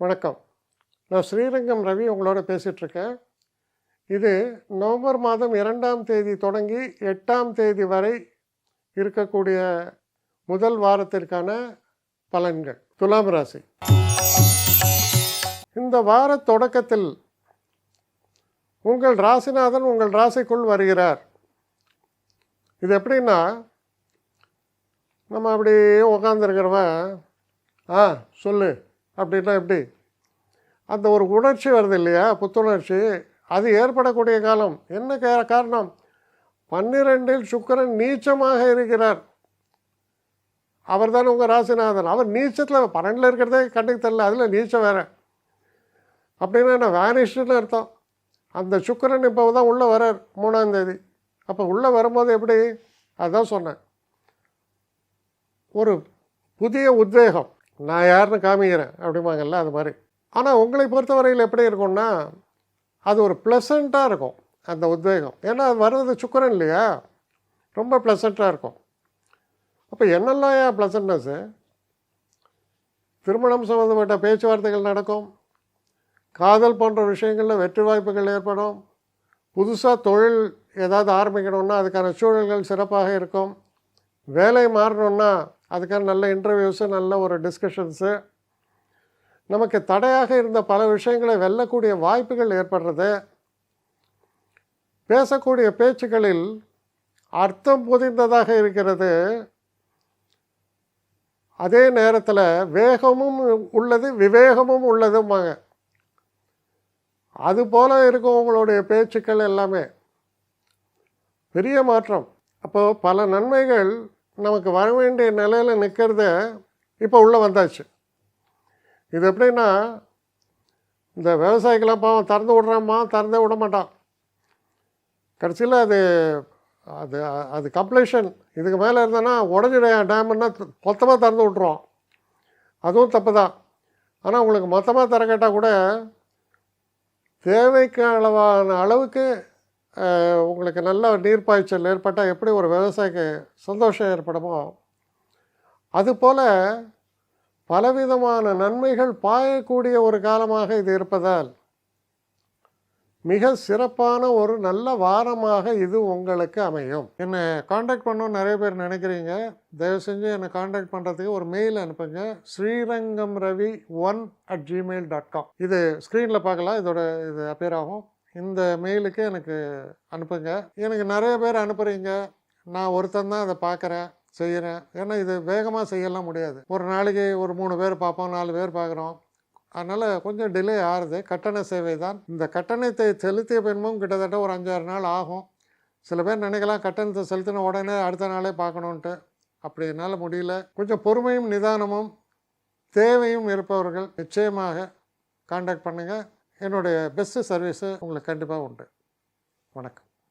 வணக்கம். நான் ஸ்ரீரங்கம் ரவி உங்களோட பேசிகிட்ருக்கேன். இது நவம்பர் மாதம் 2ஆம் தேதி தொடங்கி 8ஆம் தேதி வரை இருக்கக்கூடிய முதல் வாரத்திற்கான பலன்கள். துலாம் ராசி. இந்த வார தொடக்கத்தில் உங்கள் ராசிநாதன் உங்கள் ராசிக்குள் வருகிறார். இது எப்படின்னா, நம்ம அப்படியே உக்காந்துருக்கிறவன் சொல்லு அப்படின்னா எப்படி அந்த ஒரு உணர்ச்சி வருது இல்லையா, புத்துணர்ச்சி, அது ஏற்படக்கூடிய காலம். என்ன காரணம்? 12இல் சுக்கிரன் நீச்சமாக இருக்கிறார். அவர் தானே உங்கள் ராசிநாதன். அவர் நீச்சத்தில் 12 இருக்கிறதே கண்ணுக்கு தெரியல, அதில் நீச்சம் வேறு. அப்படின்னா என்ன, வேனிஷ்டுன்னு அர்த்தம். அந்த சுக்கிரன் இப்போ தான் உள்ளே வரார் 3ஆம் தேதி. அப்போ உள்ளே வரும்போது எப்படி, அதுதான் சொன்னேன், ஒரு புதிய உத்வேகம், நான் யாருன்னு காமிக்கிறேன் அப்படிம்பாங்கல்ல, அது மாதிரி. ஆனால் உங்களை பொறுத்தவரையில் எப்படி இருக்கும்னா, அது ஒரு ப்ளசண்ட்டாக இருக்கும் அந்த உத்வேகம். ஏன்னா அது வர்றது சுக்கிரன் இல்லையா, ரொம்ப ப்ளசண்ட்டாக இருக்கும். அப்போ என்னெல்லாம் ஏன் ப்ளசண்ட்னஸ்ஸு? திருமணம் சம்மந்தப்பட்ட பேச்சுவார்த்தைகள் நடக்கும், காதல் போன்ற விஷயங்களில் வெற்றி வாய்ப்புகள் ஏற்படும், புதுசாக தொழில் ஏதாவது ஆரம்பிக்கணுன்னா அதுக்கான சூழல்கள் சிறப்பாக இருக்கும், வேலை மாறணுன்னா அதுக்கான நல்ல இன்டர்வியூஸு, நல்ல ஒரு டிஸ்கஷன்ஸு, நமக்கு தடையாக இருந்த பல விஷயங்களை வெல்லக்கூடிய வாய்ப்புகள் ஏற்படுறது, பேசக்கூடிய பேச்சுக்களில் அர்த்தம் பொதிந்ததாக இருக்கிறது, அதே நேரத்தில் வேகமும் உள்ளது விவேகமும் உள்ளதும்பாங்க. அதுபோல் இருக்கும் உங்களுடைய பேச்சுக்கள் எல்லாமே. பெரிய மாற்றம். அப்போது பல நன்மைகள் நமக்கு வர வேண்டிய நிலையில் நிற்கிறத இப்போ உள்ளே வந்தாச்சு. இது எப்படின்னா, இந்த விவசாயிக்கெல்லாம் பாவம் திறந்து விட்றாம்மா, திறந்தே விட மாட்டான். கடைசியில் அது அது அது கம்ப்ளீஷன் இதுக்கு மேலே இருந்தேன்னா உடஞ்சிட டேம்னா மொத்தமாக திறந்து விட்ருவோம். அதுவும் தப்பு தான். ஆனால் உங்களுக்கு மொத்தமாக திற கேட்டால் கூட தேவைக்கு அளவுக்கு உங்களுக்கு நல்ல நீர்ப்பாய்ச்சல் ஏற்பட்டால் எப்படி ஒரு விவசாயிக்கு சந்தோஷம் ஏற்படுமோ, அதுபோல் பலவிதமான நன்மைகள் பாயக்கூடிய ஒரு காலமாக இது இருப்பதால் மிக சிறப்பான ஒரு நல்ல வாரமாக இது உங்களுக்கு அமையும். என்னை காண்டாக்ட் பண்ணணும்னு நிறைய பேர் நினைக்கிறீங்க. தயவு செஞ்சு என்னை காண்டாக்ட் பண்ணுறதுக்கு ஒரு மெயில் அனுப்புங்க, srirangamravi1@gmail.com. இது ஸ்க்ரீனில் பார்க்கலாம், இது அப்பியர் ஆகும். இந்த மெயிலுக்கு எனக்கு அனுப்புங்க. எனக்கு நிறைய பேர் அனுப்புகிறீங்க, நான் ஒருத்தன் தான் அதை பார்க்குறேன், செய்கிறேன். ஏன்னா இது வேகமாக செய்யலாம் முடியாது. ஒரு நாளைக்கு ஒரு 3 பேர் பார்ப்போம், 4 பேர் பார்க்குறோம். அதனால் கொஞ்சம் டிலே ஆகுது. கட்டண சேவை தான். இந்த கட்டணத்தை செலுத்திய பின்பும் கிட்டத்தட்ட ஒரு 5-6 நாள் ஆகும். சில பேர் நினைக்கலாம் கட்டணத்தை செலுத்தின உடனே அடுத்த நாளே பார்க்கணுன்ட்டு. அப்படி என்னால் முடியல. கொஞ்சம் பொறுமையும் நிதானமும் தேவையும் இருப்பவர்கள் நிச்சயமாக காண்டாக்ட் பண்ணுங்கள். என்னுடைய பெஸ்ட்டு சர்வீஸு உங்களுக்கு கண்டிப்பாக உண்டு. வணக்கம்.